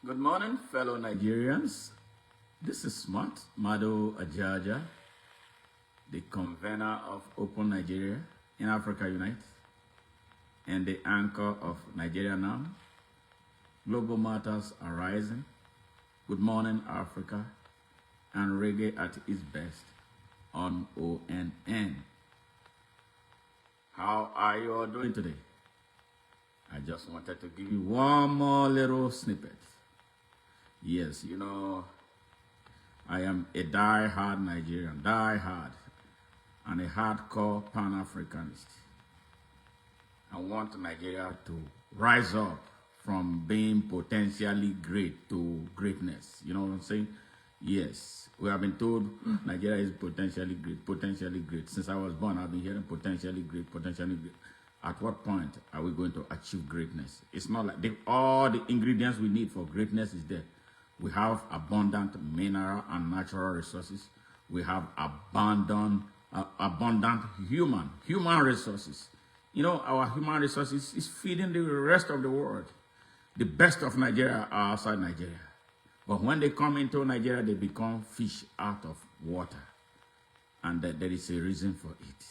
Good morning, fellow Nigerians. This is Smart Mado Ajaja, the convener of Open Nigeria in Africa Unite, and the anchor of Nigeria Now. Global matters are rising. Good morning, Africa, and reggae at its best on ONN. How are you all doing today? I just wanted to give you one more little snippet. Yes, I am a die-hard Nigerian, die-hard, and a hardcore Pan-Africanist. I want Nigeria to rise up from being potentially great to greatness. You know what I'm saying? Yes, we have been told Nigeria is potentially great, potentially great. Since I was born, I've been hearing potentially great, potentially great. At what point are we going to achieve greatness? It's not like all the ingredients we need for greatness is there. We have abundant mineral and natural resources. We have abundant human resources. Our human resources is feeding the rest of the world. The best of Nigeria are outside Nigeria. But when they come into Nigeria, they become fish out of water. And there is a reason for it.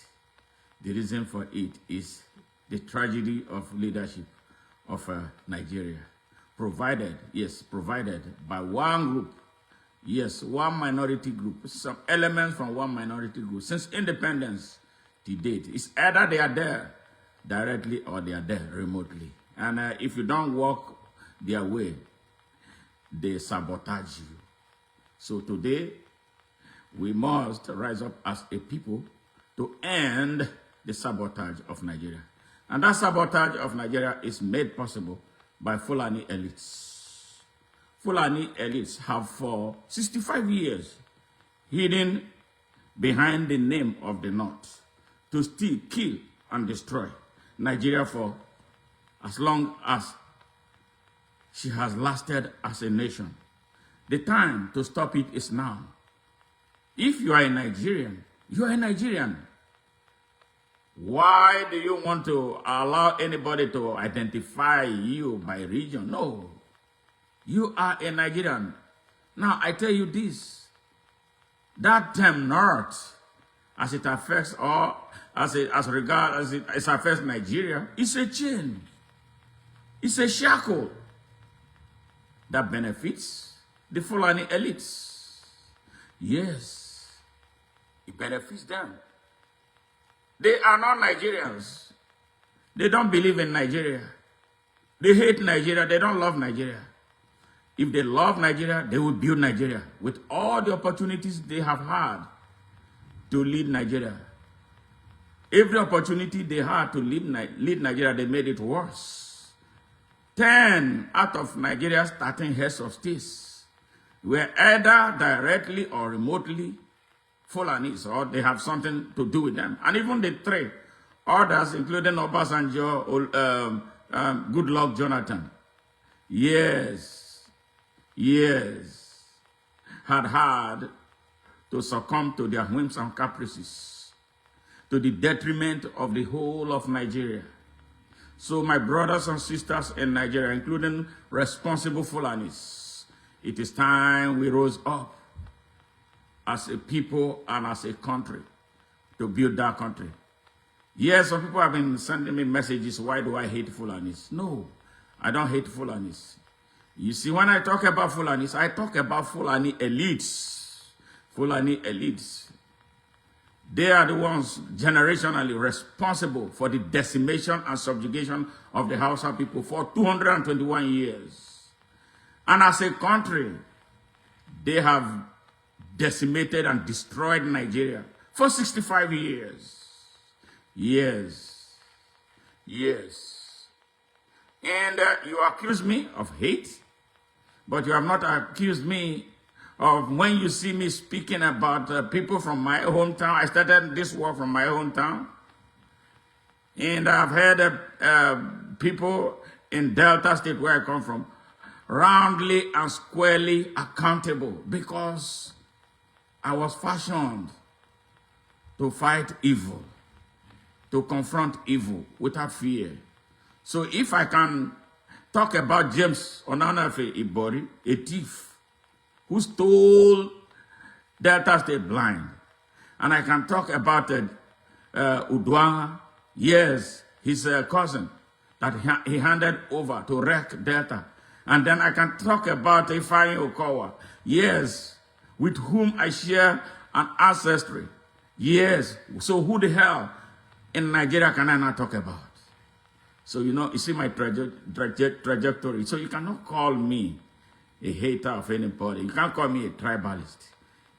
The reason for it is the tragedy of leadership of Nigeria. Provided by one group, one minority group, some elements from one minority group. Since independence to date, it's either they are there directly or they are there remotely. And if you don't walk their way, they sabotage you. So today, we must rise up as a people to end the sabotage of Nigeria. And that sabotage of Nigeria is made possible by Fulani elites. Fulani elites have for 65 years hidden behind the name of the North to steal, kill, and destroy Nigeria for as long as she has lasted as a nation. The time to stop it is now. If you are a Nigerian, you are a Nigerian. Why do you want to allow anybody to identify you by region? No. You are a Nigerian. Now, I tell you this. That term North, as it affects as it affects Nigeria, it's a chain. It's a shackle that benefits the Fulani elites. Yes, it benefits them. They are not Nigerians. They don't believe in Nigeria. They hate Nigeria. They don't love Nigeria. If they love Nigeria, they will build Nigeria with all the opportunities they have had to lead Nigeria. Every opportunity they had to lead Nigeria, they made it worse. 10 out of Nigeria's 13 heads of states were either directly or remotely Fulanis, or they have something to do with them. And even the 3 others, including Obasanjo, Goodluck Jonathan, had to succumb to their whims and caprices, to the detriment of the whole of Nigeria. So my brothers and sisters in Nigeria, including responsible Fulanis, it is time we rose up as a people and as a country to build that country. Yes, some people have been sending me messages, why do I hate Fulanis? No, I don't hate Fulanis. You see, when I talk about Fulanis, I talk about Fulani elites. Fulani elites. They are the ones generationally responsible for the decimation and subjugation of the Hausa people for 221 years. And as a country, they have decimated and destroyed Nigeria for 65 years. Yes. And you accuse me of hate, but you have not accused me of when you see me speaking about people from my hometown. I started this war from my hometown. And I've heard people in Delta State, where I come from, roundly and squarely accountable because I was fashioned to fight evil, to confront evil without fear. So if I can talk about James Onanafe Ibori, a thief who stole Delta State blind. And I can talk about Udwanga, yes, his cousin that he handed over to wreck Delta. And then I can talk about Ifeanyi Okowa, yes, with whom I share an ancestry. Yes, so who the hell in Nigeria can I not talk about? So, you see my trajectory. So you cannot call me a hater of anybody. You can't call me a tribalist.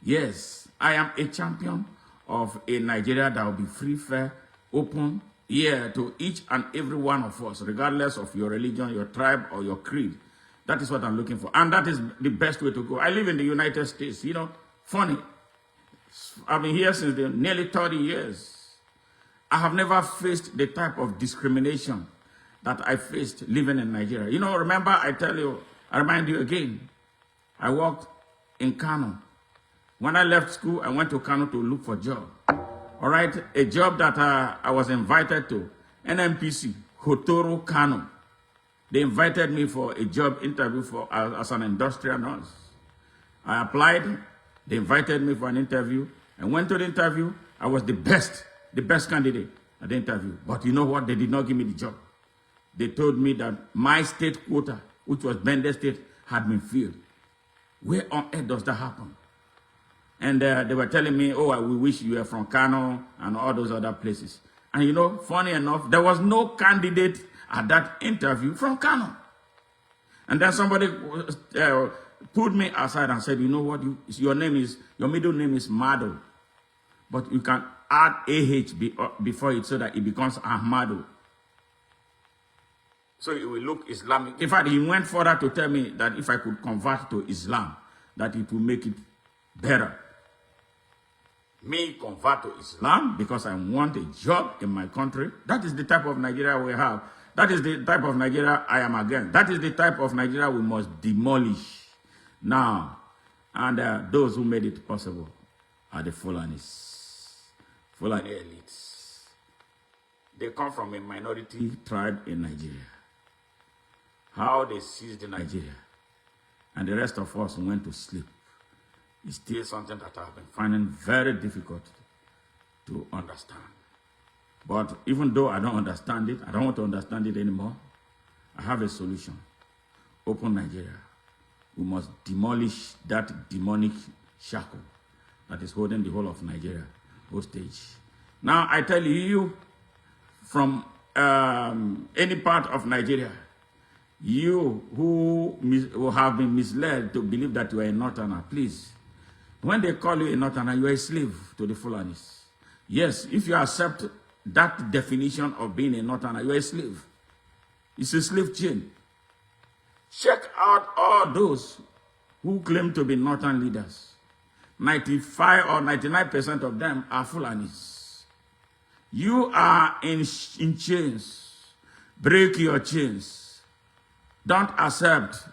Yes, I am a champion of a Nigeria that will be free, fair, open, to each and every one of us, regardless of your religion, your tribe, or your creed. That is what I'm looking for. And that is the best way to go. I live in the United States. Funny. I've been here since nearly 30 years. I have never faced the type of discrimination that I faced living in Nigeria. Remember, I remind you again, I worked in Kano. When I left school, I went to Kano to look for a job. All right, a job that I was invited to, NMPC, Hotoro Kano. They invited me for a job interview as an industrial nurse. I applied. They invited me for an interview. I went to the interview. I was the best candidate at the interview. But you know what? They did not give me the job. They told me that my state quota, which was Bende State, had been filled. Where on earth does that happen? And they were telling me, we wish you were from Kano and all those other places. And funny enough, there was no candidate at that interview from Kano. And then somebody pulled me aside and said, you know what, your middle name is Mado. But you can add AH before it so that it becomes Ahmado. So it will look Islamic. In fact, he went further to tell me that if I could convert to Islam, that it will make it better. Me convert to Islam because I want a job in my country. That is the type of Nigeria we have. That is the type of Nigeria I am against. That is the type of Nigeria we must demolish now. And those who made it possible are the Fulanis, Fulani elites. They come from a minority tribe in Nigeria. How they seized Nigeria and the rest of us went to sleep is still something that I've been finding very difficult to understand. But even though I don't understand it, I don't want to understand it anymore, I have a solution. Open Nigeria. We must demolish that demonic shackle that is holding the whole of Nigeria hostage. Now, I tell you, from any part of Nigeria, you who have been misled to believe that you are a Northerner, please, when they call you a Northerner, you are a slave to the Fulanis. Yes, if you accept that definition of being a Northerner, you are a slave. It's a slave chain. Check out all those who claim to be Northern leaders. 95 or 99% of them are Fulanis. You are in chains. Break your chains. Don't accept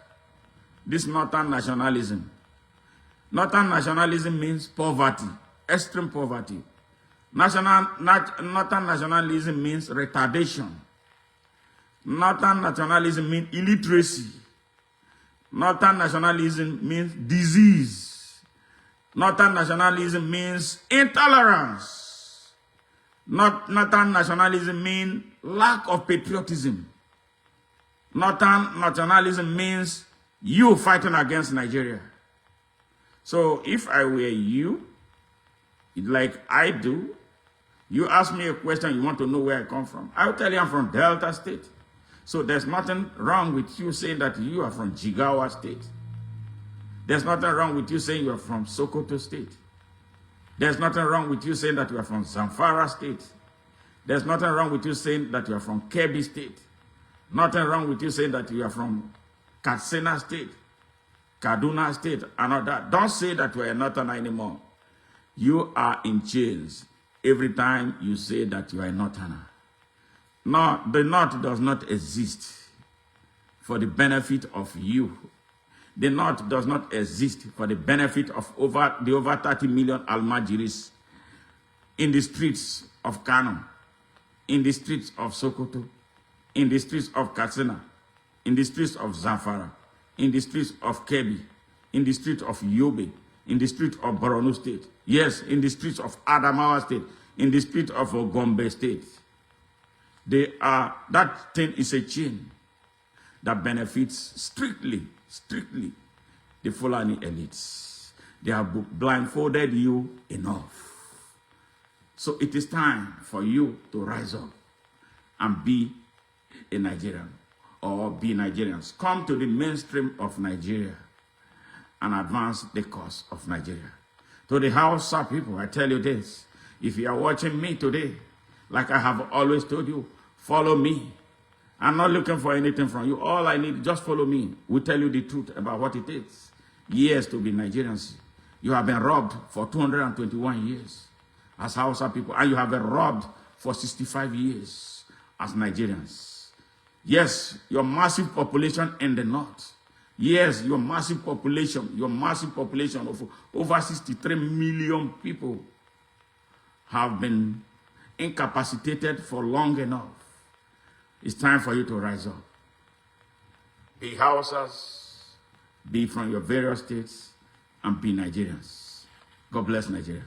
this Northern nationalism. Northern nationalism means poverty, extreme poverty. Northern nationalism means retardation. Northern nationalism means illiteracy. Northern nationalism means disease. Northern nationalism means intolerance. Northern nationalism means lack of patriotism. Northern nationalism means you fighting against Nigeria. So if I were you, like I do, you ask me a question, you want to know where I come from. I'll tell you I'm from Delta State. So there's nothing wrong with you saying that you are from Jigawa State. There's nothing wrong with you saying you are from Sokoto State. There's nothing wrong with you saying that you are from Zamfara State. There's nothing wrong with you saying that you are from Kebbi State. Nothing wrong with you saying that you are from Katsina State, Kaduna State, and all that. Don't say that you are a Northerner anymore. You are in chains every time you say that you are a Northerner. No, the North does not exist for the benefit of you. The North does not exist for the benefit of over 30 million Almajiris in the streets of Kano, in the streets of Sokoto, in the streets of Katsina, in the streets of Zamfara, in the streets of Kebbi, in the streets of Yobe, in the streets of Borno State, yes, in the streets of Adamawa State, in the streets of Gombe State. That thing is a chain that benefits strictly the Fulani elites. They have blindfolded you enough. So it is time for you to rise up and be a Nigerian or be Nigerians. Come to the mainstream of Nigeria and advance the cause of Nigeria. To the Hausa people, I tell you this. If you are watching me today, like I have always told you, follow me. I'm not looking for anything from you. All I need, just follow me. We tell you the truth about what it is. Years to be Nigerians. You have been robbed for 221 years as Hausa people, and you have been robbed for 65 years as Nigerians. Yes, your massive population in the north. Yes, your massive population of over 63 million people have been incapacitated for long enough. It's time for you to rise up. Be Hausas, be from your various states, and be Nigerians. God bless Nigeria.